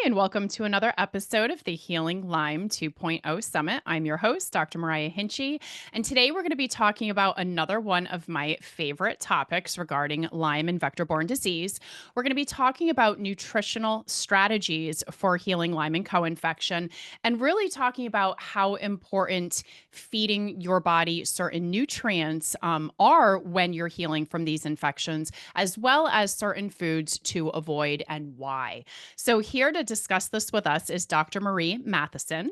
and welcome to another episode of the Healing Lyme 2.0 Summit. I'm your host, Dr. Mariah Hinchy, and today we're going to be talking about another one of my favorite topics regarding Lyme and vector-borne disease. We're going to be talking about nutritional strategies for healing Lyme and co-infection, and really talking about how important feeding your body certain nutrients are when you're healing from these infections, as well as certain foods to avoid and why. So, here to discuss this with us is Dr. Marie Matheson.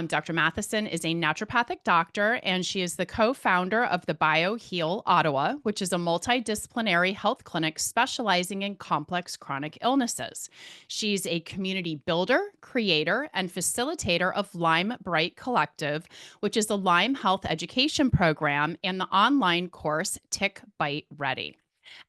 Dr. Matheson is a naturopathic doctor, and she is the co founder of the BioHeal Ottawa, which is a multidisciplinary health clinic specializing in complex chronic illnesses. She's a community builder, creator, and facilitator of Lyme Bright Collective, which is a Lyme health education program, and the online course Tick Bite Ready.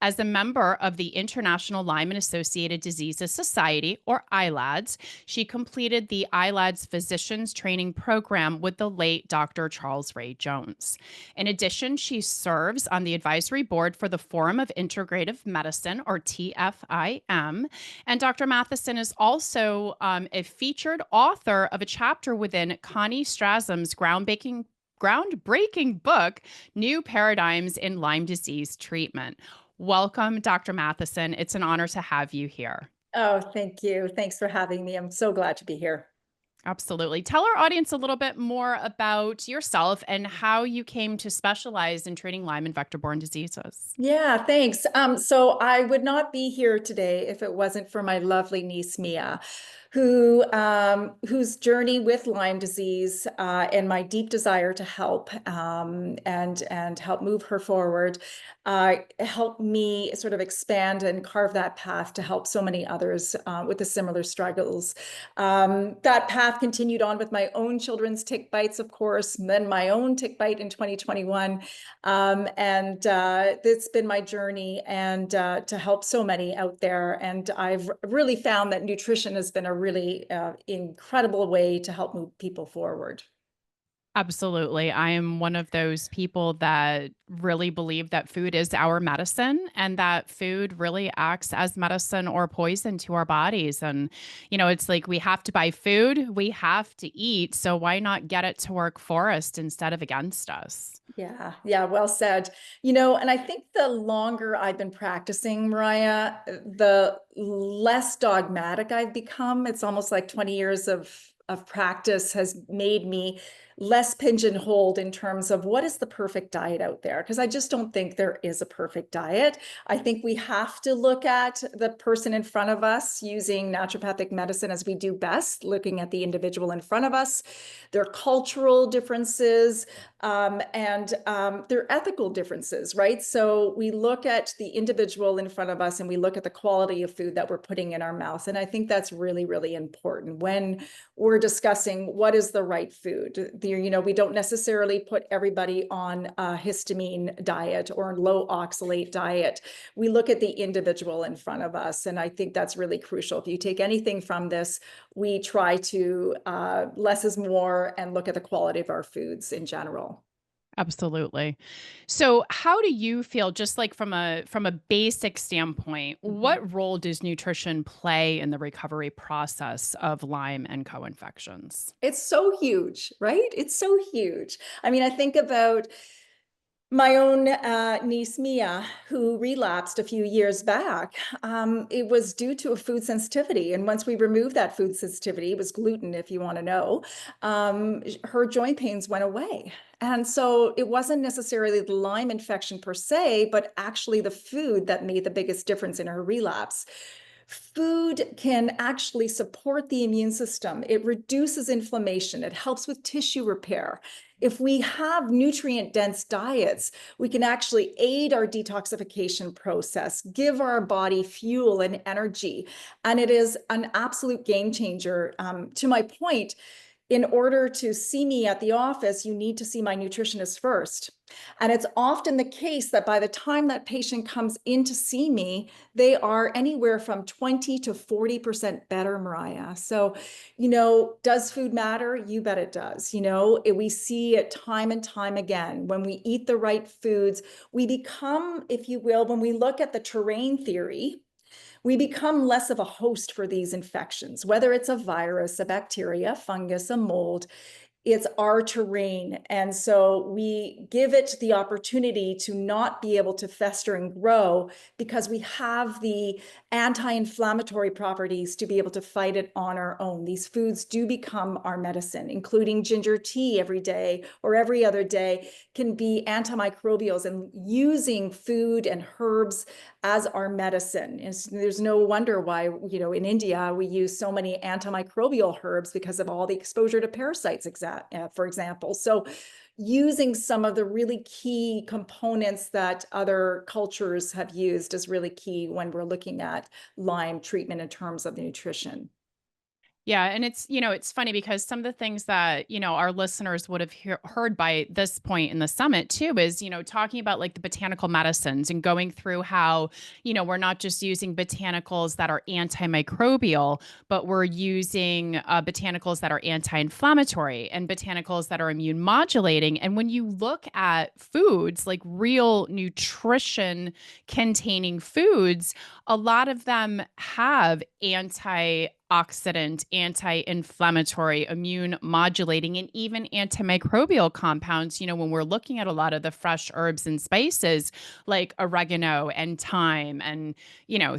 As a member of the International Lyme and Associated Diseases Society, or ILADS, she completed the ILADS Physicians Training Program with the late Dr. Charles Ray Jones. In addition, she serves on the advisory board for the Forum of Integrative Medicine, or TFIM. And Dr. Matheson is also a featured author of a chapter within Connie Strasham's groundbreaking book, New Paradigms in Lyme Disease Treatment. Welcome, Dr. Matheson. It's an honor to have you here. Oh, thank you. Thanks for having me. I'm so glad to be here. Absolutely. Tell our audience a little bit more about yourself and how you came to specialize in treating Lyme and vector-borne diseases. Yeah, thanks. So I would not be here today if it wasn't for my lovely niece Mia, whose journey with Lyme disease and my deep desire to help and help move her forward helped me sort of expand and carve that path to help so many others with the similar struggles. That path continued on with my own children's tick bites, of course, and then my own tick bite in 2021. It's been my journey and to help so many out there. And I've really found that nutrition has been a really incredible way to help move people forward. Absolutely. I am one of those people that really believe that food is our medicine and that food really acts as medicine or poison to our bodies. And, it's like we have to buy food, we have to eat. So why not get it to work for us instead of against us? Yeah, well said. And I think the longer I've been practicing, Mariah, the less dogmatic I've become. It's almost like 20 years of practice has made me less pigeonholed in terms of what is the perfect diet out there. Because I just don't think there is a perfect diet. I think we have to look at the person in front of us using naturopathic medicine as we do best, looking at the individual in front of us, their cultural differences, and their ethical differences, right? So we look at the individual in front of us and we look at the quality of food that we're putting in our mouth. And I think that's really, really important when we're discussing what is the right food. We don't necessarily put everybody on a histamine diet or a low oxalate diet. We look at the individual in front of us. And I think that's really crucial. If you take anything from this, we try to less is more and look at the quality of our foods in general. Absolutely. So, how do you feel, just like from a basic standpoint, Mhm. what role does nutrition play in the recovery process of Lyme and co-infections? It's so huge, right? It's so huge. I mean, I think about my own niece Mia, who relapsed a few years back. It was due to a food sensitivity. And once we removed that food sensitivity, it was gluten, if you want to know, her joint pains went away. And so it wasn't necessarily the Lyme infection per se, but actually the food that made the biggest difference in her relapse. Food can actually support the immune system. It reduces inflammation. It helps with tissue repair. If we have nutrient dense diets, we can actually aid our detoxification process, give our body fuel and energy. And it is an absolute game changer. To my point, in order to see me at the office, you need to see my nutritionist first. And it's often the case that by the time that patient comes in to see me, they are anywhere from 20 to 40% better, Mariah. So, does food matter? You bet it does. We see it time and time again. When we eat the right foods, we become, if you will, when we look at the terrain theory, we become less of a host for these infections, whether it's a virus, a bacteria, fungus, a mold. It's our terrain. And so we give it the opportunity to not be able to fester and grow because we have the anti-inflammatory properties to be able to fight it on our own. These foods do become our medicine, including ginger tea every day or every other day can be antimicrobials, and using food and herbs as our medicine. And there's no wonder why, in India, we use so many antimicrobial herbs because of all the exposure to parasites, for example. So using some of the really key components that other cultures have used is really key when we're looking at Lyme treatment in terms of nutrition. Yeah, and it's funny because some of the things that, our listeners would have heard by this point in the summit too is, talking about like the botanical medicines and going through how, we're not just using botanicals that are antimicrobial, but we're using botanicals that are anti-inflammatory and botanicals that are immune modulating. And when you look at foods, like real nutrition containing foods, a lot of them have antioxidant, anti-inflammatory, immune modulating, and even antimicrobial compounds. When we're looking at a lot of the fresh herbs and spices like oregano and thyme and,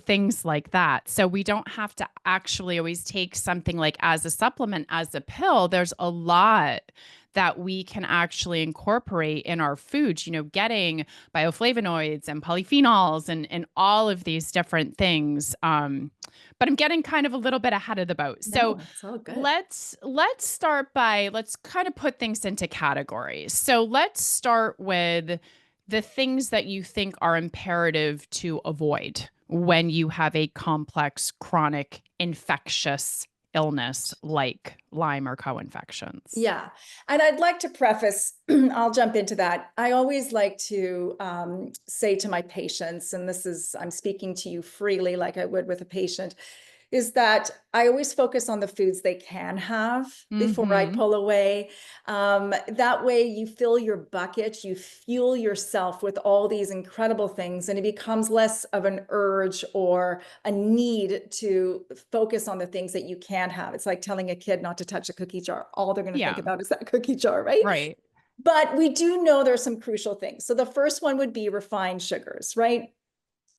things like that. So we don't have to actually always take something like as a supplement, as a pill. There's a lot that we can actually incorporate in our foods, getting bioflavonoids and polyphenols and all of these different things. But I'm getting kind of a little bit ahead of the boat. So No, it's all good. let's start by let's kind of put things into categories. So let's start with the things that you think are imperative to avoid when you have a complex chronic infectious illness like Lyme or co-infections. Yeah. And I'd like to preface, I'll jump into that. I always like to say to my patients, and I'm speaking to you freely like I would with a patient, is that I always focus on the foods they can have before I Mhm. pull away. That way you fill your bucket, you fuel yourself with all these incredible things, and it becomes less of an urge or a need to focus on the things that you can have. It's like telling a kid not to touch a cookie jar. All they're going to think Yeah, about is that cookie jar, right? right. But we do know there's some crucial things. So the first one would be refined sugars, right?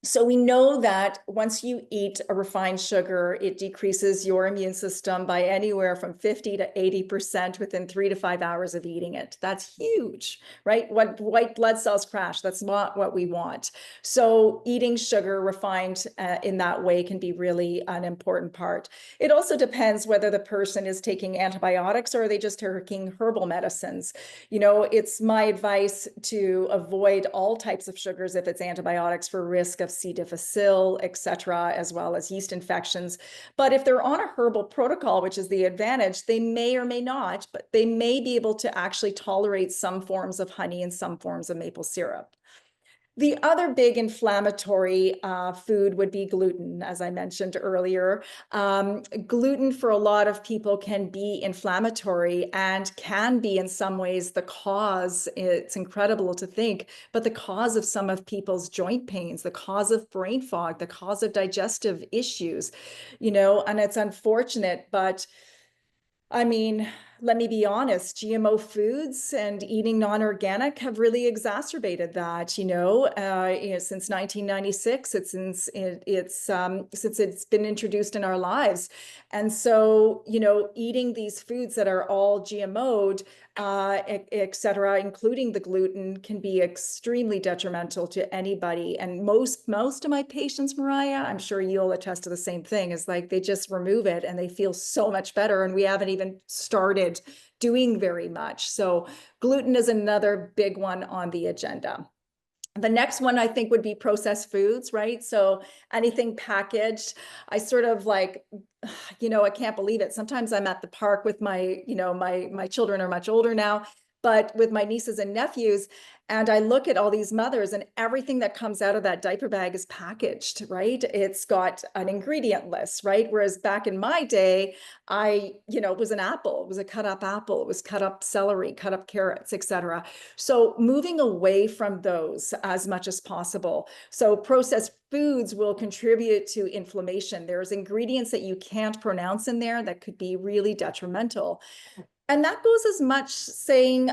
So we know that once you eat a refined sugar, it decreases your immune system by anywhere from 50 to 80% within 3 to 5 hours of eating it. That's huge, right? What white blood cells crash, that's not what we want. So eating sugar refined in that way can be really an important part. It also depends whether the person is taking antibiotics or are they just taking herbal medicines. It's my advice to avoid all types of sugars if it's antibiotics for risk of C. difficile, et cetera, as well as yeast infections. But if they're on a herbal protocol, which is the advantage, they may or may not, but they may be able to actually tolerate some forms of honey and some forms of maple syrup. The other big inflammatory food would be gluten, as I mentioned earlier. Gluten for a lot of people can be inflammatory and can be in some ways the cause, it's incredible to think, but the cause of some of people's joint pains, the cause of brain fog, the cause of digestive issues, and it's unfortunate, but I mean, let me be honest, GMO foods and eating non-organic have really exacerbated that, since 1996, since it's been introduced in our lives. And so, eating these foods that are all GMO'd, et cetera, including the gluten, can be extremely detrimental to anybody. And most of my patients, Mariah, I'm sure you'll attest to the same thing, is like they just remove it and they feel so much better. And we haven't even started doing very much. So gluten is another big one on the agenda. The next one I think would be processed foods, right? So anything packaged, I sort of like, I can't believe it. Sometimes I'm at the park with my children are much older now, but with my nieces and nephews, and I look at all these mothers and everything that comes out of that diaper bag is packaged, right? It's got an ingredient list, right? Whereas back in my day, it was an apple, it was a cut up apple, it was cut up celery, cut up carrots, etc. So moving away from those as much as possible. So processed foods will contribute to inflammation. There's ingredients that you can't pronounce in there that could be really detrimental. And that goes as much saying,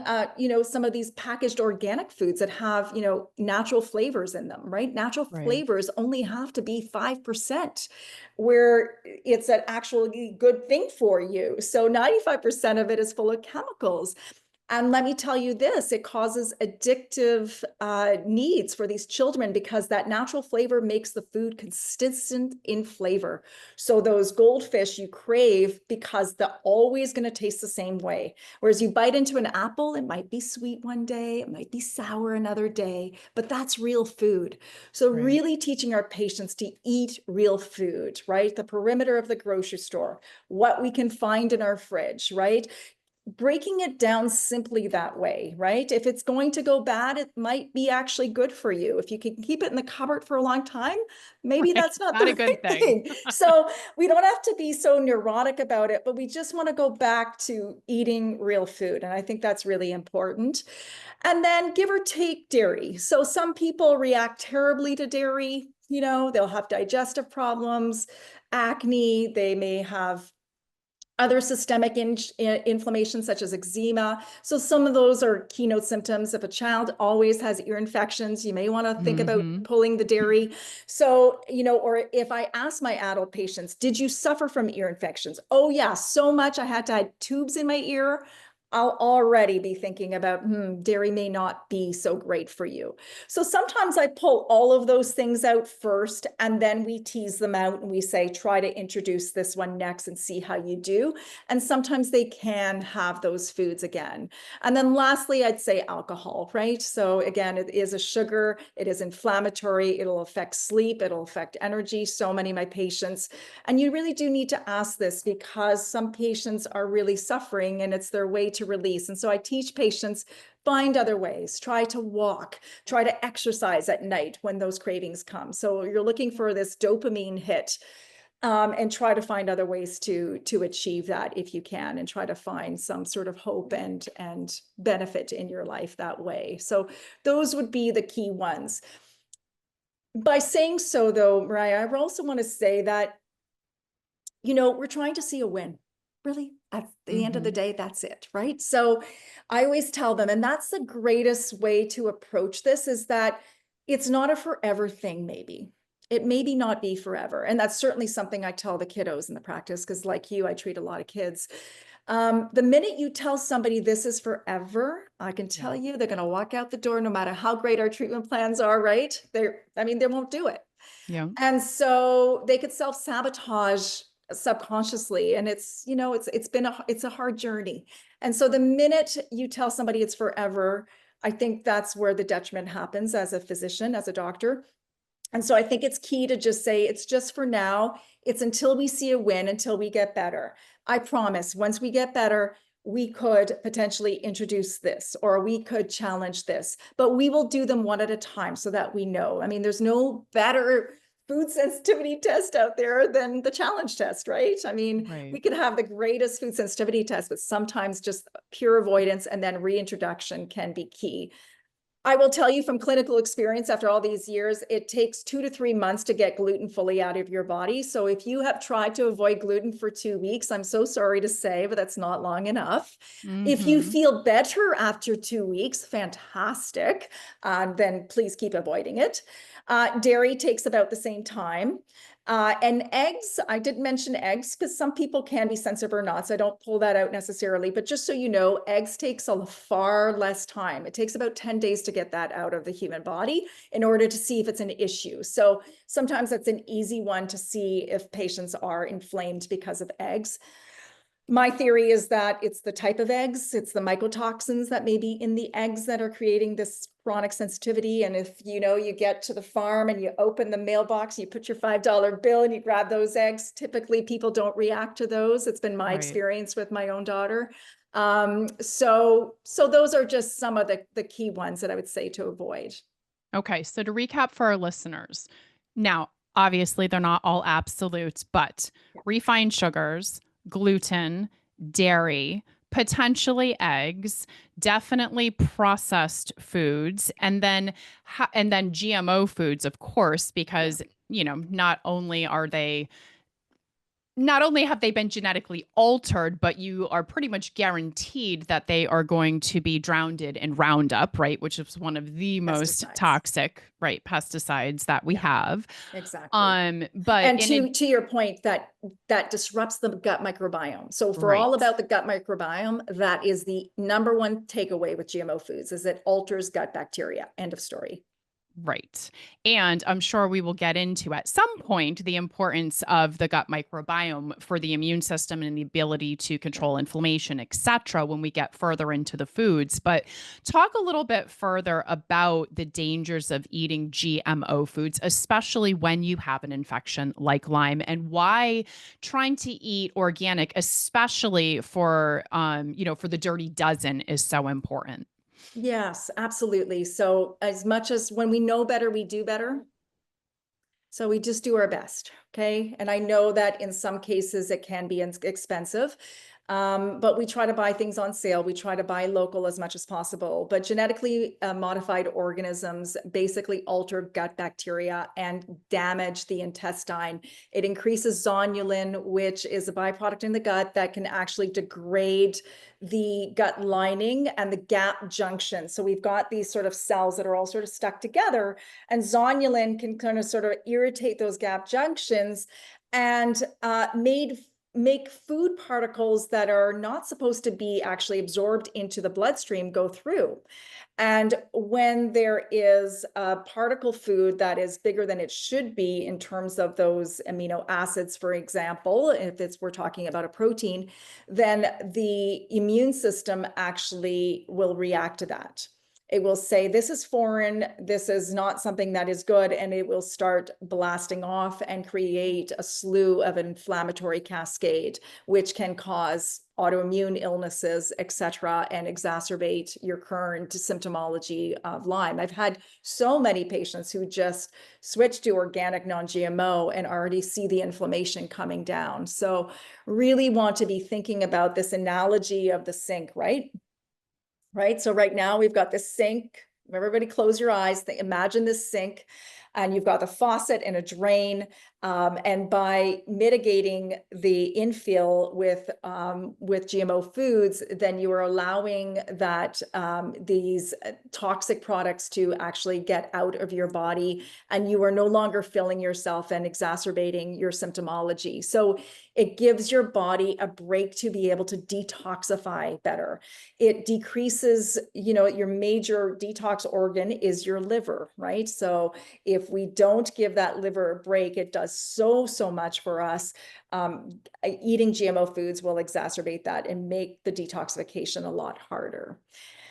some of these packaged organic foods that have, natural flavors in them, right? Natural Right. flavors only have to be 5%, where it's an actually good thing for you. So 95% of it is full of chemicals. And let me tell you this, it causes addictive needs for these children because that natural flavor makes the food consistent in flavor. So those goldfish you crave because they're always going to taste the same way. Whereas you bite into an apple, it might be sweet one day, it might be sour another day, but that's real food. So Right. really teaching our patients to eat real food, right? The perimeter of the grocery store, what we can find in our fridge, right? Breaking it down simply that way, right? If it's going to go bad, it might be actually good for you. If you can keep it in the cupboard for a long time, maybe Right. that's not the Not a good right thing. thing. So we don't have to be so neurotic about it, but we just want to go back to eating real food. And I think that's really important. And then give or take dairy. So some people react terribly to dairy. They'll have digestive problems, acne, they may have other systemic inflammation such as eczema. So some of those are keynote symptoms. If a child always has ear infections, you may want to think about Mhm. pulling the dairy. So, or if I ask my adult patients, did you suffer from ear infections? Oh yeah, so much I had to have tubes in my ear. I'll already be thinking about, dairy may not be so great for you. So sometimes I pull all of those things out first, and then we tease them out and we say, try to introduce this one next and see how you do. And sometimes they can have those foods again. And then lastly, I'd say alcohol, right? So again, it is a sugar, it is inflammatory, it'll affect sleep, it'll affect energy. So many of my patients, and you really do need to ask this because some patients are really suffering and it's their way to release. And so I teach patients, find other ways, try to walk, try to exercise at night when those cravings come. So you're looking for this dopamine hit, and try to find other ways to achieve that if you can, and try to find some sort of hope and benefit in your life that way. So those would be the key ones. By saying so, though, Mariah, I also want to say that we're trying to see a win. Really, at the end of the Mhm. day, that's it, right? So I always tell them, and that's the greatest way to approach this, is that it's not a forever thing, maybe. It maybe not be forever. And that's certainly something I tell the kiddos in the practice, because like you, I treat a lot of kids. The minute you tell somebody this is forever, I can Yeah. tell you they're going to walk out the door no matter how great our treatment plans are, right? They won't do it. Yeah. And so they could self-sabotage subconsciously. And it's a hard journey. And so the minute you tell somebody it's forever, I think that's where the detriment happens as a physician, as a doctor. And so I think it's key to just say it's just for now. It's until we see a win, until we get better. I promise once we get better, we could potentially introduce this or we could challenge this, but we will do them one at a time so that we know. I mean, there's no better food sensitivity test out there than the challenge test, right? I mean, we Right. could have the greatest food sensitivity test, but sometimes just pure avoidance and then reintroduction can be key. I will tell you from clinical experience, after all these years, it takes 2 to 3 months to get gluten fully out of your body. So if you have tried to avoid gluten for 2 weeks, I'm so sorry to say, but that's not long enough. If you Mhm. feel better after 2 weeks, fantastic. Then please keep avoiding it. Dairy takes about the same time. And eggs, I did mention eggs because some people can be sensitive or not. So I don't pull that out necessarily. But just so you know, eggs takes a far less time. It takes about 10 days to get that out of the human body in order to see if it's an issue. So sometimes that's an easy one to see if patients are inflamed because of eggs. My theory is that it's the type of eggs, it's the mycotoxins that may be in the eggs that are creating this chronic sensitivity. And if you get to the farm and you open the mailbox, you put your $5 bill and you grab those eggs, typically people don't react to those. It's been my Right. experience with my own daughter. So those are just some of the key ones that I would say to avoid. Okay, so to recap for our listeners, now, obviously, they're not all absolutes, but Yeah. refined sugars, gluten, dairy, potentially eggs, definitely processed foods, and then GMO foods, of course, Yeah. because not only have they been genetically altered, but you are pretty much guaranteed that they are going to be drowned in Roundup, right? Which is one of the most Pesticides. toxic, right, pesticides that we Yeah, have. exactly. But And in it, to your point, that disrupts the gut microbiome. So for all right. about the gut microbiome, that is the number one takeaway with GMO foods is it alters gut bacteria. End of story. Right. And I'm sure we will get into at some point the importance of the gut microbiome for the immune system and the ability to Yeah. control inflammation, etc. when we get further into the foods. But talk a little bit further about the dangers of eating GMO foods, especially when you have an infection like Lyme, and why trying to eat organic, especially for the dirty dozen is so important. Yes, absolutely. So as much as when we know better, we do better. So we just do our best, okay? And I know that in some cases it can be expensive, but we try to buy things on sale. We try to buy local as much as possible. But genetically modified organisms basically alter gut bacteria and damage the intestine. It increases zonulin, which is a byproduct in the gut that can actually degrade the gut lining and the gap junction. So we've got these sort of cells that are all sort of stuck together, and zonulin can kind of sort of irritate those gap junctions and make food particles that are not supposed to be actually absorbed into the bloodstream go through. And when there is a particle food that is bigger than it should be in terms of those amino acids, for example, if we're talking about a protein, then the immune system actually will react to that. It will say, this is foreign, this is not something that is good, and it will start blasting off and create a slew of inflammatory cascade, which can cause autoimmune illnesses, etc., and exacerbate your current symptomology of Lyme. I've had so many patients who just switch to organic non-GMO and already see the inflammation coming down. So really want to be thinking about this analogy of the sink, right? Right? So right now we've got this sink. Everybody close your eyes. Imagine this sink, and you've got the faucet and a drain. And by mitigating the infill with GMO foods, then you are allowing that these toxic products to actually get out of your body, and you are no longer filling yourself and exacerbating your symptomology. So it gives your body a break to be able to detoxify better. It decreases, your major detox organ is your liver, right? So if we don't give that liver a break, it does so much for us. Eating GMO foods will exacerbate that and make the detoxification a lot harder.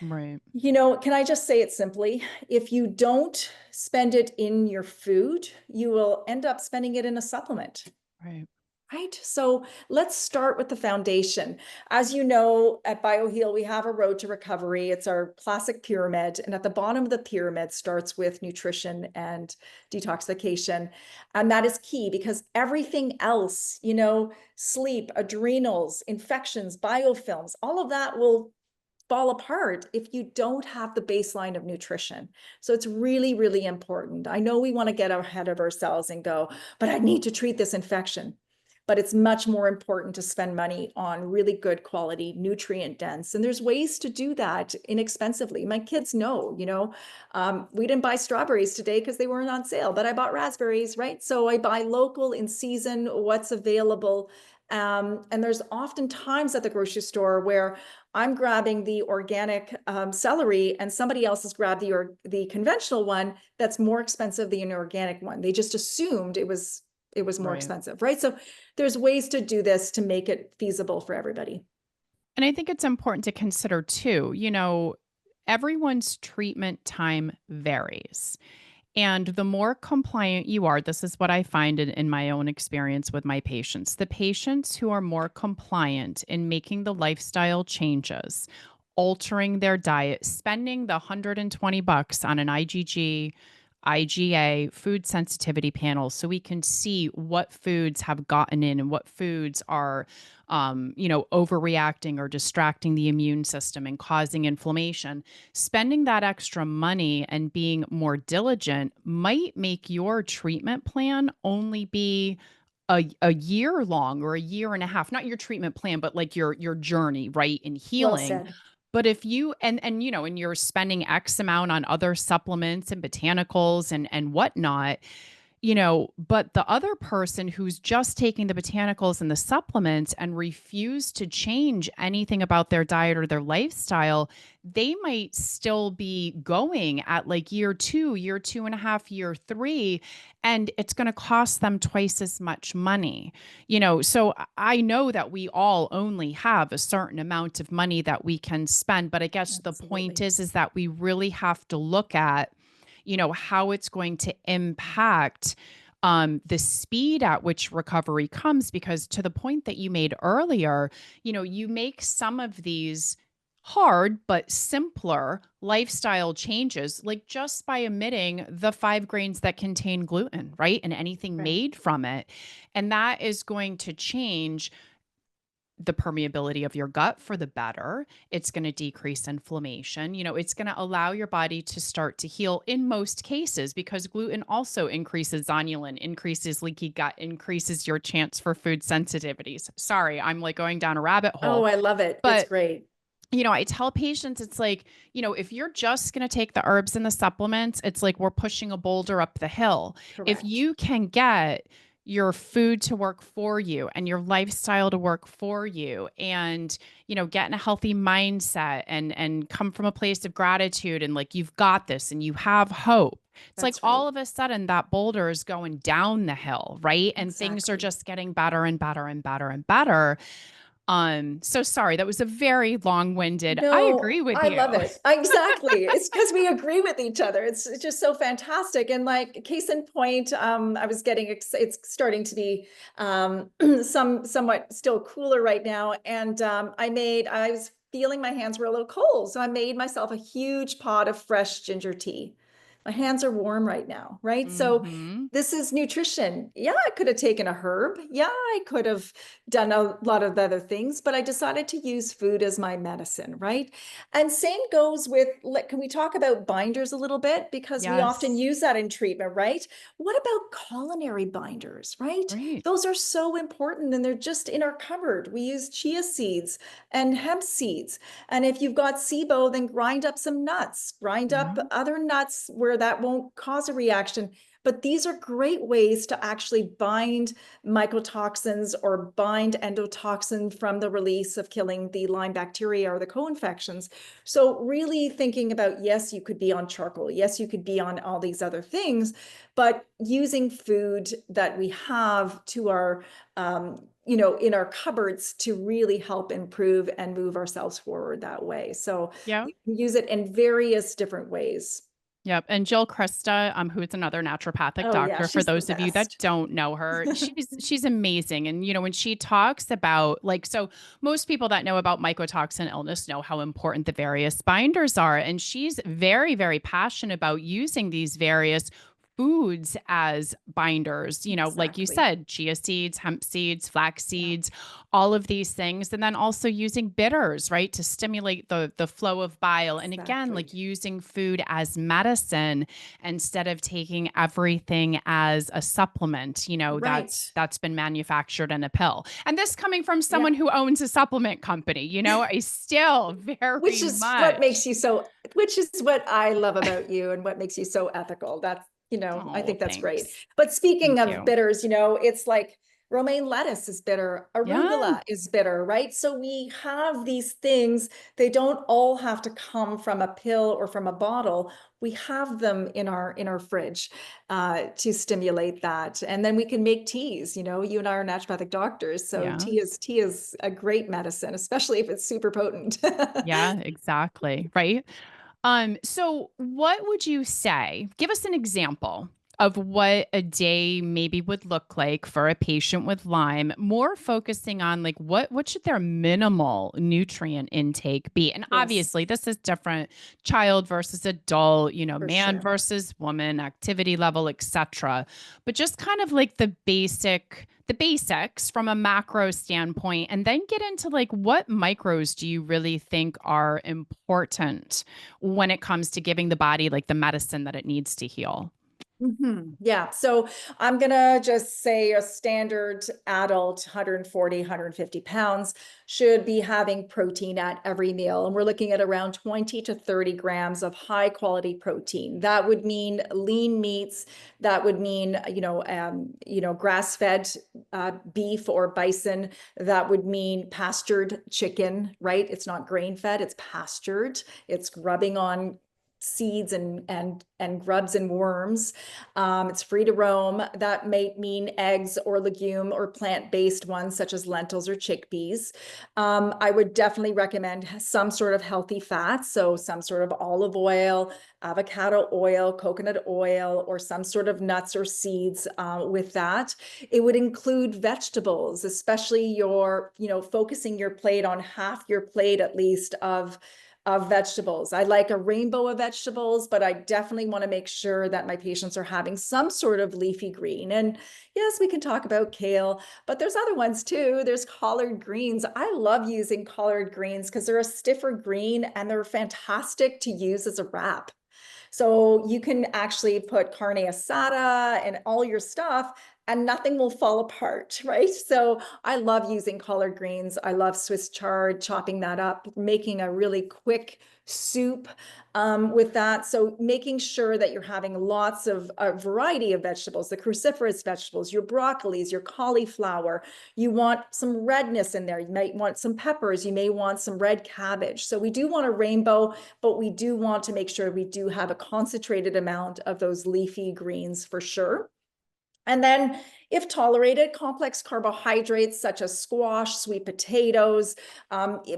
Right. Can I just say it simply? If you don't spend it in your food, you will end up spending it in a supplement. Right. Right. So let's start with the foundation. As you know, at BioHeal, we have a road to recovery. It's our classic pyramid. And at the bottom of the pyramid starts with nutrition and detoxification. And that is key because everything else, sleep, adrenals, infections, biofilms, all of that will fall apart if you don't have the baseline of nutrition. So it's really, really important. I know we want to get ahead of ourselves and go, but I need to treat this infection. But it's much more important to spend money on really good quality, nutrient dense. And there's ways to do that inexpensively. My kids know, we didn't buy strawberries today because they weren't on sale, but I bought raspberries, right? So I buy local in season, what's available. And there's often times at the grocery store where I'm grabbing the organic celery and somebody else has grabbed the conventional one that's more expensive than an organic one. They just assumed it was more Right. expensive, right? So there's ways to do this to make it feasible for everybody. And I think it's important to consider too, everyone's treatment time varies. And the more compliant you are, this is what I find in my own experience with my patients. The patients who are more compliant in making the lifestyle changes, altering their diet, spending the 120 bucks on an IgG, IgA food sensitivity panel so we can see what foods have gotten in and what foods are overreacting or distracting the immune system and causing inflammation. Spending that extra money and being more diligent might make your treatment plan only be a year long or a year and a half, not your treatment plan, but like your journey, right, in Well healing. said. But if you and you're spending X amount on other supplements and botanicals and whatnot, but the other person who's just taking the botanicals and the supplements and refuse to change anything about their diet or their lifestyle, they might still be going at like year two, year two and a half, year three, and it's going to cost them twice as much money. So I know that we all only have a certain amount of money that we can spend, but I guess the point Absolutely. is that we really have to look at how it's going to impact the speed at which recovery comes. Because to the point that you made earlier, you make some of these hard but simpler lifestyle changes, like just by omitting the 5 grains that contain gluten, right? And anything Right. made from it. And that is going to change the permeability of your gut for the better. It's going to decrease inflammation. It's going to allow your body to start to heal in most cases because gluten also increases zonulin, increases leaky gut, increases your chance for food sensitivities. Sorry, I'm like going down a rabbit Oh, hole. I love it. It's But great. I tell patients it's like, if you're just going to take the herbs and the supplements, it's like we're pushing a boulder up the hill. If Correct. you can get your food to work for you and your lifestyle to work for you and get in a healthy mindset and come from a place of gratitude and like you've got this and you have hope, it's like That's right. all of a sudden that boulder is going down the hill, right, and things are Exactly. just getting better and better and better and better. So sorry, that was a very long-winded. I No, agree with I you. love it. Exactly. It's because we agree with each other. It's just so fantastic. And like case in point, I was getting it's starting to be somewhat still cooler right now. And I was feeling my hands were a little cold. So I made myself a huge pot of fresh ginger tea. My hands are warm right now, right? So Mhm. this is nutrition. Yeah, I could have taken a herb. Yeah, I could have done a lot of other things, but I decided to use food as my medicine, right? And same goes with, like, can we talk about binders a little bit? Because we often Yes. use that in treatment, right? What about culinary binders, right? Right. Those are so important and they're just in our cupboard. We use chia seeds and hemp seeds. And if you've got SIBO, then grind up some nuts, grind up Yeah. other nuts where that won't cause a reaction. But these are great ways to actually bind mycotoxins or bind endotoxin from the release of killing the Lyme bacteria or the co-infections. So really thinking about, yes, you could be on charcoal. Yes, you could be on all these other things, but using food that we have to our, in our cupboards to really help improve and move ourselves forward that way. So Yeah. we can use it in various different ways. Yep, and Jill Krista, who's another naturopathic Oh yeah, doctor, for she's the those of you that best. don't know her, she's amazing. And when she talks about like, so most people that know about mycotoxin illness know how important the various binders are, and she's very, very passionate about using these various foods as binders, like you Exactly. said, chia seeds, hemp seeds, flax Yeah, seeds, all of these things. And then also using bitters, right, to stimulate the flow of bile. And again, like exactly. using food as medicine instead of taking everything as a supplement, Right. that's been manufactured in a pill. And this coming from Yeah. someone who owns a supplement company, I still Which very is what makes much. you so, which is what I love about you and what makes you so ethical. That's, I Oh, think that's great. thanks. But speaking Thank of you. bitters, it's like romaine lettuce is bitter, Yeah. arugula is bitter, right? So we have these things, they don't all have to come from a pill or from a bottle. We have them in our fridge to stimulate that. And then we can make teas, you and I are naturopathic doctors. So Yeah. tea is a great medicine, especially if it's super potent. Yeah, exactly. Right. So what would you say? Give us an example of what a day maybe would look like for a patient with Lyme, more focusing on like what should their minimal nutrient intake be? And Yes, obviously this is different, child versus adult, for man sure. versus woman, activity level, etc. But just kind of like the basics from a macro standpoint, and then get into like what micros do you really think are important when it comes to giving the body like the medicine that it needs to heal. Yeah. So I'm going to just say a standard adult, 140, 150 pounds, should be having protein at every meal. And we're looking at around 20 to 30 grams of high quality protein. That would mean lean meats. That would mean, grass-fed beef or bison. That would mean pastured chicken, right? It's not grain-fed, it's pastured. It's grubbing on seeds and grubs and worms. It's free to roam. That may mean eggs or legume or plant-based ones such as lentils or chickpeas. I would definitely recommend some sort of healthy fats, so some sort of olive oil, avocado oil, coconut oil, or some sort of nuts or seeds with that. It would include vegetables, especially focusing your plate on half your plate at least of vegetables. I like a rainbow of vegetables, but I definitely want to make sure that my patients are having some sort of leafy green. And yes, we can talk about kale, but there's other ones too. There's collard greens. I love using collard greens because they're a stiffer green and they're fantastic to use as a wrap. So you can actually put carne asada and all your stuff and nothing will fall apart, right? So I love using collard greens. I love Swiss chard, chopping that up, making a really quick soup with that. So making sure that you're having lots of a variety of vegetables, the cruciferous vegetables, your broccolis, your cauliflower. You want some redness in there. You might want some peppers. You may want some red cabbage. So we do want a rainbow, but we do want to make sure we do have a concentrated amount of those leafy greens for sure. And then, if tolerated, complex carbohydrates such as squash, sweet potatoes,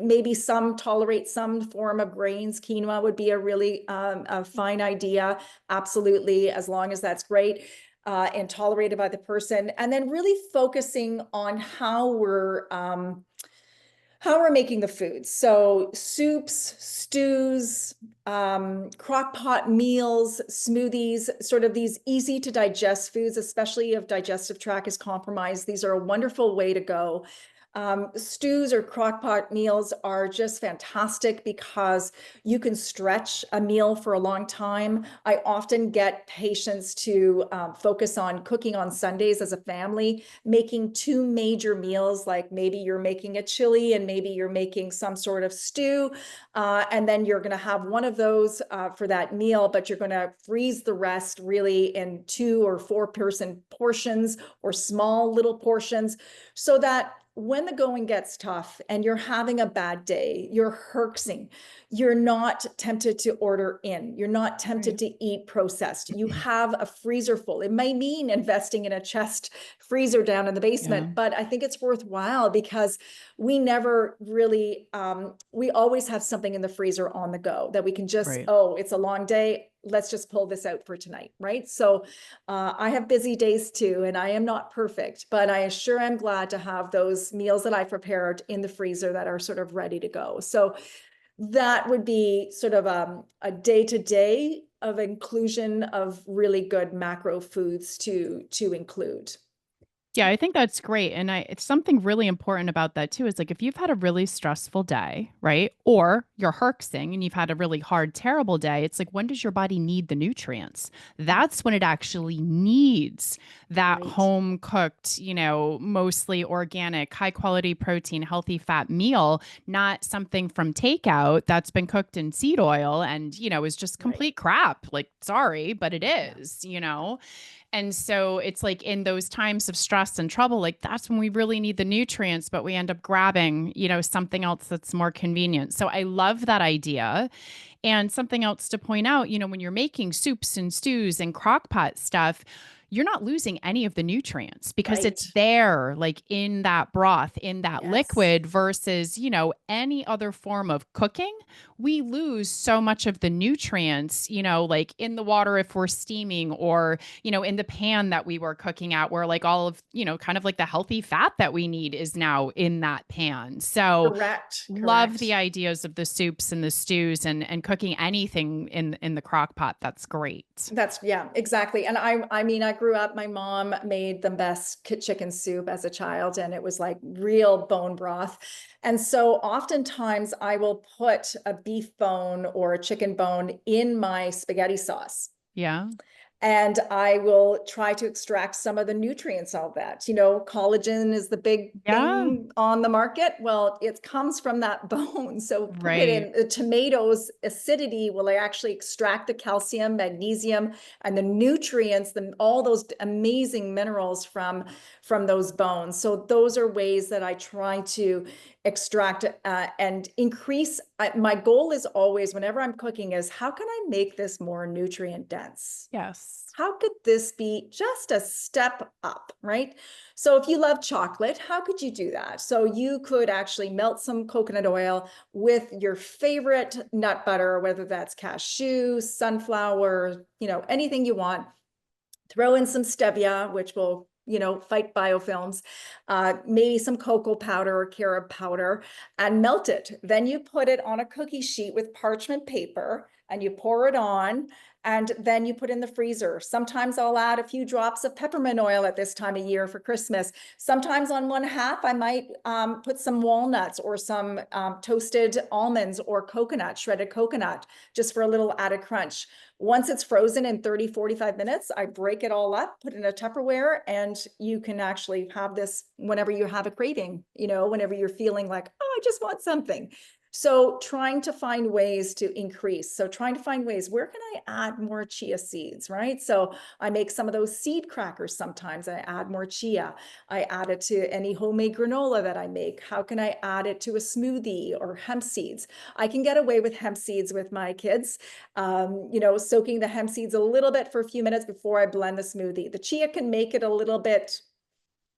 maybe some tolerate some form of grains. Quinoa would be a really a fine idea, absolutely, as long as that's great and tolerated by the person. And then really focusing on how we're making the foods. So soups, stews, crock pot meals, smoothies, sort of these easy to digest foods, especially if digestive tract is compromised. These are a wonderful way to go. Stews or crock pot meals are just fantastic because you can stretch a meal for a long time. I often get patients to focus on cooking on Sundays as a family, making two major meals, like maybe you're making a chili and maybe you're making some sort of stew. And then you're going to have one of those for that meal, but you're going to freeze the rest really in 2 or 4 person portions or small little portions so that when the going gets tough and you're having a bad day, you're herxing, you're not tempted to order in, you're not tempted Right. to eat processed. You have a freezer full. It may mean investing in a chest freezer down in the Yeah. basement, but I think it's worthwhile because we never really, we always have something in the freezer on the go that we can just, Right. oh, it's a long day. Let's just pull this out for tonight, right? So I have busy days too, and I am not perfect, but I sure am glad to have those meals that I prepared in the freezer that are sort of ready to go. So that would be sort of a day-to-day of inclusion of really good macro foods to include. Yeah, I think that's great. And it's something really important about that too is like if you've had a really stressful day, right? Or you're herxing and you've had a really hard, terrible day, it's like when does your body need the nutrients? That's when it actually needs that Right, home cooked, mostly organic, high quality protein, healthy fat meal, not something from takeout that's been cooked in seed oil and, is just right. complete crap. Like, sorry, but it Yeah, is. And so it's like in those times of stress and trouble, like that's when we really need the nutrients, but we end up grabbing, something else that's more convenient. So I love that idea. And something else to point out, when you're making soups and stews and crock pot stuff, you're not losing any of the nutrients because it's right. there, like in that broth, in that Yes. liquid, versus, any other form of cooking we lose so much of the nutrients, like in the water if we're steaming or, in the pan that we were cooking at, where like all of, kind of like the healthy fat that we need is now in that pan. So Correct, love the correct. ideas of the soups and the stews and cooking anything in the crock pot. That's great. That's yeah, exactly. And I mean, I grew up, my mom made the best chicken soup as a child, and it was like real bone broth. And so oftentimes I will put a beef bone or a chicken bone in my spaghetti sauce. Yeah. And I will try to extract some of the nutrients of that. You know, collagen is the big Yeah. thing on the market. Well, it comes from that bone. So put it Right. in the tomatoes, acidity will actually extract the calcium, magnesium, and the nutrients, all those amazing minerals from those bones. So those are ways that I try to extract and increase. My goal is always, whenever I'm cooking, is how can I make this more nutrient dense? Yes. How could this be just a step up, right? So if you love chocolate, how could you do that? So you could actually melt some coconut oil with your favorite nut butter, whether that's cashew, sunflower, anything you want. Throw in some stevia, which will, fight biofilms, maybe some cocoa powder or carob powder, and melt it. Then you put it on a cookie sheet with parchment paper and you pour it on, and then you put in the freezer. Sometimes I'll add a few drops of peppermint oil at this time of year for Christmas. Sometimes on one half, I might put some walnuts or some toasted almonds or coconut, shredded coconut, just for a little added crunch. Once it's frozen in 30, 45 minutes, I break it all up, put it in a Tupperware, and you can actually have this whenever you have a craving, whenever you're feeling like, oh, I just want something. So trying to find ways to increase. So trying to find ways, where can I add more chia seeds, right? So I make some of those seed crackers sometimes. I add more chia. I add it to any homemade granola that I make. How can I add it to a smoothie or hemp seeds? I can get away with hemp seeds with my kids, soaking the hemp seeds a little bit for a few minutes before I blend the smoothie. The chia can make it a little bit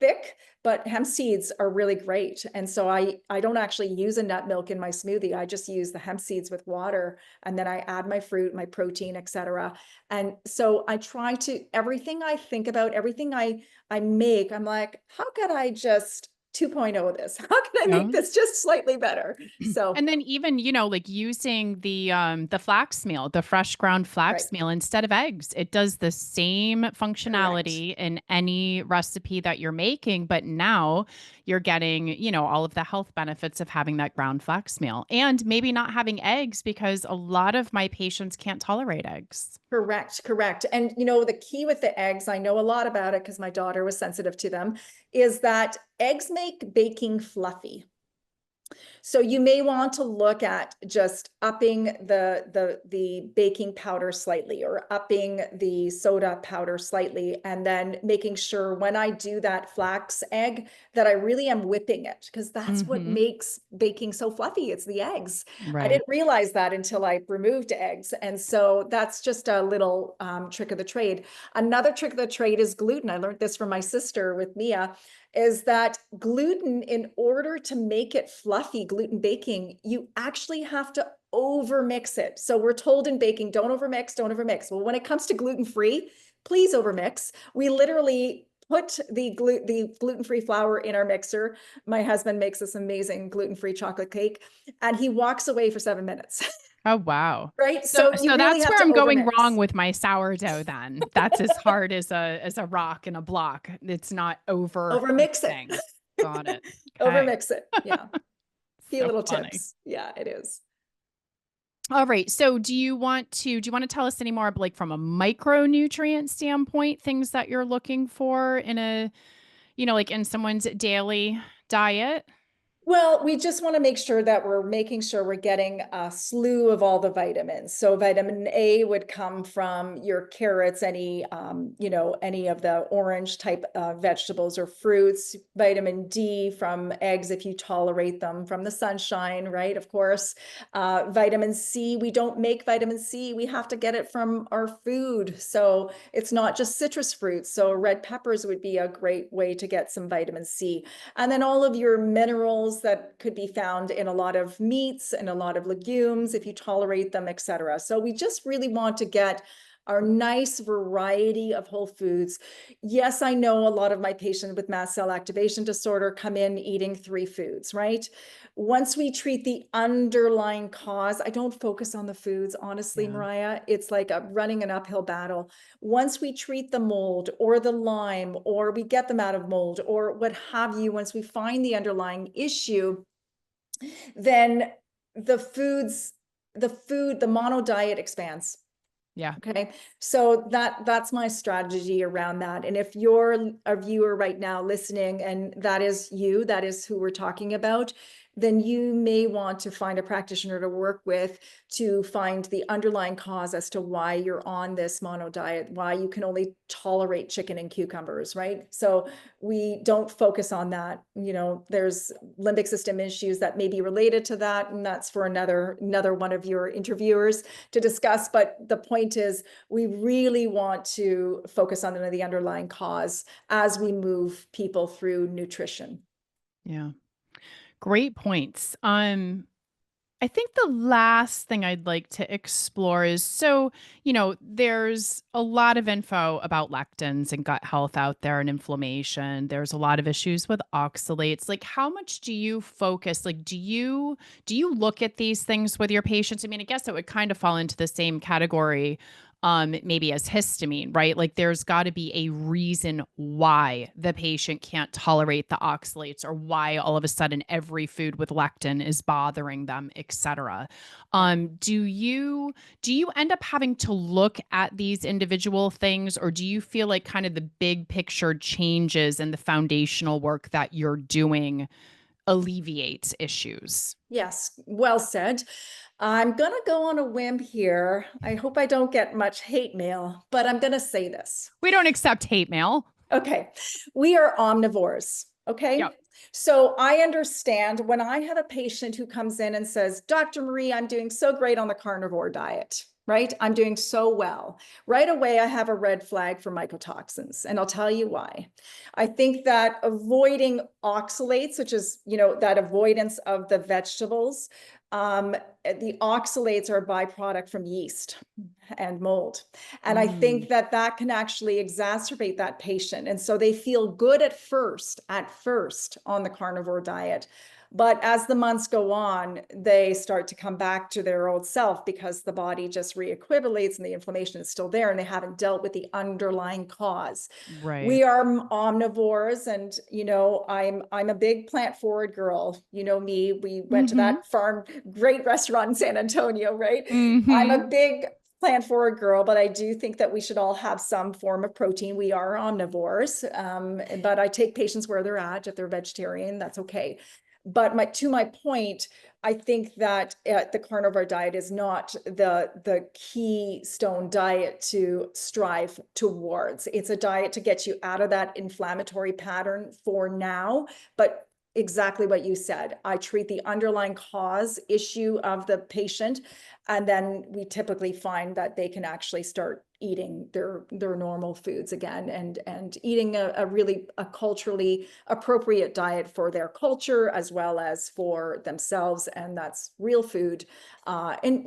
thick, but hemp seeds are really great. And so I don't actually use a nut milk in my smoothie. I just use the hemp seeds with water, and then I add my fruit, my protein, etc. And so I try to, everything I think about, everything I make, I'm like, how could I just 2.0 this? How can I Yeah. make this just slightly better? So, And then even, like using the flax meal, the fresh ground right, flax meal instead of eggs. It does the same correct. functionality in any recipe that you're making, but now you're getting, all of the health benefits of having that ground flax meal and maybe not having eggs because a lot of my patients can't tolerate eggs. Correct, correct. And the key with the eggs, I know a lot about it because my daughter was sensitive to them, is that eggs make baking fluffy. So you may want to look at just upping the baking powder slightly, or upping the soda powder slightly, and then making sure when I do that flax egg that I really am whipping it, because that's what Mhm. makes baking so fluffy. It's the eggs. I Right. didn't realize that until I removed eggs. And so that's just a little trick of the trade. Another trick of the trade is gluten. I learned this from my sister with Mia, is that gluten, in order to make it fluffy, gluten baking, you actually have to over mix it. So we're told in baking, don't overmix, don't overmix. Well, when it comes to gluten-free, please overmix. We literally put the gluten-free flour in our mixer. My husband makes this amazing gluten-free chocolate cake, and he walks away for 7 minutes. Oh, wow. Right? So So you so really that's have where to I'm going wrong overmix. with my sourdough then. That's as hard as a rock and a block. It's not over Overmix it. mixing. Got it. Okay. Overmix it. Yeah. Few So little funny. tips. Yeah, it is. All right. So do you want to tell us any more like from a micronutrient standpoint, things that you're looking for in a, like in someone's daily diet? Well, we just want to make sure that we're making sure we're getting a slew of all the vitamins. So vitamin A would come from your carrots, any of the orange type vegetables or fruits. Vitamin D from eggs, if you tolerate them, from the sunshine, right? Of course. Vitamin C, we don't make vitamin C. We have to get it from our food. So it's not just citrus fruits. So red peppers would be a great way to get some vitamin C. And then all of your minerals minerals that could be found in a lot of meats and a lot of legumes, if you tolerate them, etc. So we just really want to get our nice variety of whole foods. Yes, I know a lot of my patients with mast cell activation disorder come in eating 3 foods, right? Once we treat the underlying cause, I don't focus on the foods, honestly, Yeah. Mariah. It's like running an uphill battle. Once we treat the mold or the Lyme, or we get them out of mold or what have you, once we find the underlying issue, then the foods, the mono diet expands. Yeah. Okay. So that's my strategy around that. And if you're a viewer right now listening, and that is you, that is who we're talking about, then you may want to find a practitioner to work with to find the underlying cause as to why you're on this mono diet, why you can only tolerate chicken and cucumbers, right? So we don't focus on that. There's limbic system issues that may be related to that, and that's for another one of your interviewers to discuss. But the point is, we really want to focus on the underlying cause as we move people through nutrition. Yeah. Great points. I think the last thing I'd like to explore is there's a lot of info about lectins and gut health out there and inflammation. There's a lot of issues with oxalates. Like, how much do you focus? Like, do you look at these things with your patients? I mean, I guess it would kind of fall into the same category, maybe as histamine, right? Like, there's got to be a reason why the patient can't tolerate the oxalates, or why all of a sudden every food with lectin is bothering them, etc. Yeah. Do you end up having to look at these individual things, or do you feel like kind of the big picture changes and the foundational work that you're doing alleviates issues? Yes, well said. I'm going to go on a whim here. I hope I don't get much hate mail, but I'm going to say this. We don't accept hate mail. Okay. We are omnivores. Okay. Yep. So I understand when I have a patient who comes in and says, Dr. Marie, I'm doing so great on the carnivore diet, right? I'm doing so well. Right away, I have a red flag for mycotoxins, and I'll tell you why. I think that avoiding oxalates, which is, that avoidance of the vegetables, the oxalates are a byproduct from yeast and mold. And I Mm, think that that can actually exacerbate that patient. And so they feel good at first on the carnivore diet. But as the months go on, they start to come back to their old self because the body just reequilibrates and the inflammation is still there and they haven't dealt with the underlying cause. right. We are omnivores, and I'm a big plant forward girl. You know me. We went to Mhm. that farm, great restaurant in San Antonio, right? I'm Mhm. a big plant forward girl, but I do think that we should all have some form of protein. We are omnivores, but I take patients where they're at. If they're vegetarian, that's okay. But to my point, I think that the carnivore diet is not the keystone diet to strive towards. It's a diet to get you out of that inflammatory pattern for now, but exactly what you said. I treat the underlying cause issue of the patient, and then we typically find that they can actually start eating their normal foods again, and eating a really a culturally appropriate diet for their culture as well as for themselves, and that's real food. And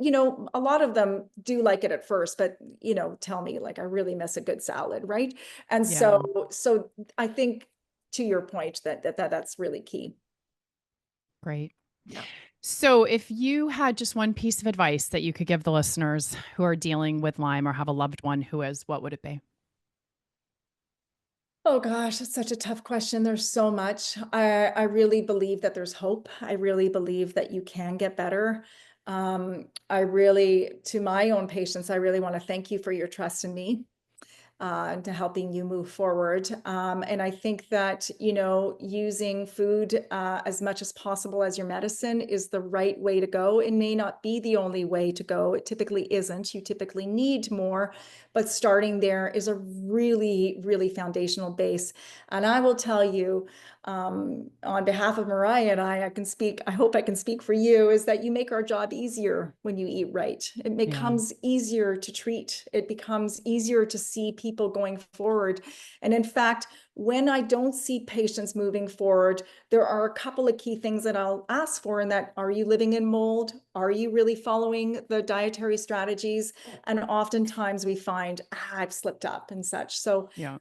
a lot of them do like it at first, but tell me, like, I really miss a good salad, right? And Yeah, so I think, to your point, that's really key. great. Yeah. So, if you had just one piece of advice that you could give the listeners who are dealing with Lyme or have a loved one who is, what would it be? Oh gosh, it's such a tough question. There's so much. I really believe that there's hope. I really believe that you can get better. I really, to my own patients, I really want to thank you for your trust in me, to helping you move forward. And I think that, using food as much as possible as your medicine is the right way to go. It may not be the only way to go. It typically isn't. You typically need more, but starting there is a really, really foundational base. And I will tell you, on behalf of Mariah and I can speak, I hope I can speak for you, is that you make our job easier when you eat right. It Yeah. becomes easier to treat. It becomes easier to see people people going forward. And in fact, when I don't see patients moving forward, there are a couple of key things that I'll ask for, and that, are you living in mold? Are you really following the dietary strategies? And oftentimes we find, I've slipped up and such. So Yeah.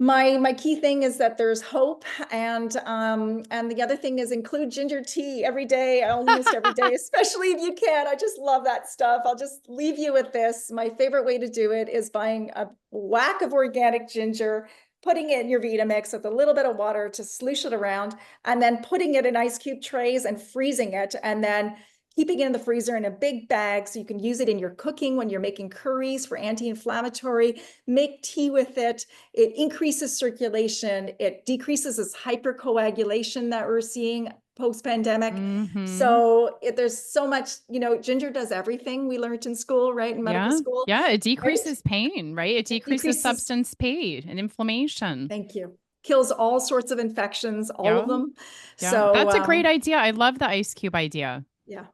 my key thing is that there's hope, and the other thing is include ginger tea every day, almost every day, especially if you can. I just love that stuff. I'll just leave you with this. My favorite way to do it is buying a whack of organic ginger, putting it in your Vitamix with a little bit of water to sloosh it around, and then putting it in ice cube trays and freezing it, and then keeping it in the freezer in a big bag so you can use it in your cooking when you're making curries for anti-inflammatory. Make tea with it. It increases circulation. It decreases this hypercoagulation that we're seeing post-pandemic. Hmm. So there's so much, ginger does everything we learned in school, right? In medical Yeah. school, Yeah. It right? decreases pain, right? It It decreases decreases, substance pain and inflammation. thank you, kills all sorts of infections, all of Yeah. them. Yeah. So, That's a great idea. I love the ice cube idea. yeah.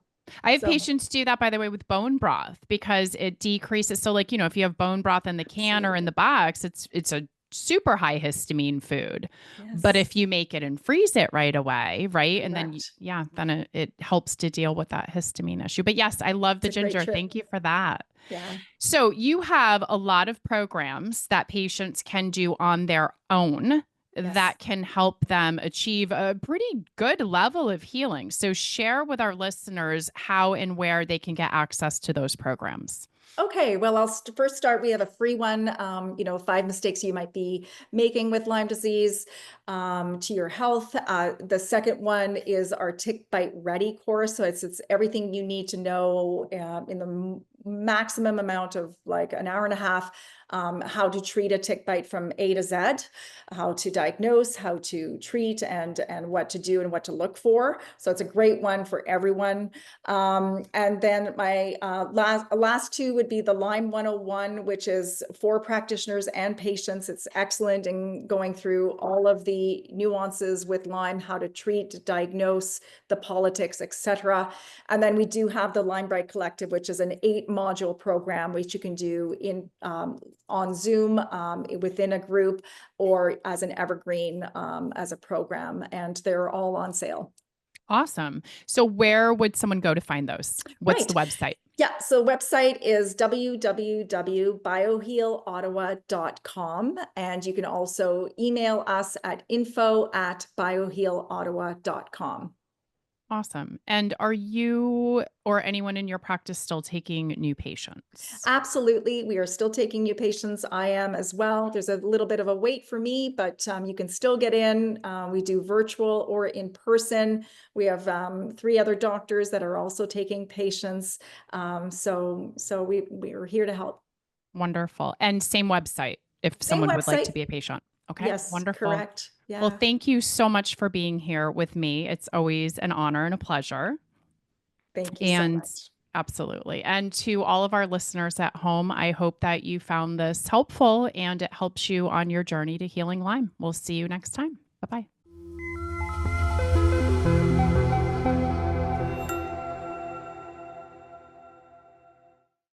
I have So patients do that, by the way, with bone broth because it decreases. So, like, if you have bone broth in the can or in the absolutely. box, it's a super high histamine food. But Yes, if you make it and freeze it right away, right, and then correct. yeah, then it helps to deal with that histamine issue. But yes, I love It's the a great ginger. trip. Thank you for that. Yeah. So you have a lot of programs that patients can do on their own Yes. that can help them achieve a pretty good level of healing. So share with our listeners how and where they can get access to those programs. Okay, well, I'll first start. We have a free one, 5 mistakes you might be making with Lyme disease to your health. The second one is our Tick Bite Ready course. So it's everything you need to know in the maximum amount of like an hour and a half, how to treat a tick bite from A to Z, how to diagnose, how to treat, and what to do and what to look for. So it's a great one for everyone. And then my last two would be the Lyme 101, which is for practitioners and patients. It's excellent in going through all of the nuances with Lyme, how to treat, diagnose, the politics, etc. And then we do have the Lyme Bright Collective, which is an 8-module program, which you can do in on Zoom within a group, or as an evergreen as a program. And they're all on sale. Awesome. So where would someone go to find those? What's the Right. website? Yeah, so website is www.biohealottawa.com, and you can also email us at info@biohealottawa.com. Awesome. And are you or anyone in your practice still taking new patients? Absolutely, we are still taking new patients. I am as well. There's a little bit of a wait for me, but you can still get in. We do virtual or in person. We have 3 other doctors that are also taking patients. So we are here to help. Wonderful. And same website if Same someone would like to website. be a patient. Okay, Yes, wonderful. correct. Well, Yeah. thank you so much for being here with me. It's always an honor and a pleasure. Thank you so And much. absolutely. And to all of our listeners at home, I hope that you found this helpful and it helps you on your journey to healing Lyme. We'll see you next time. Bye bye.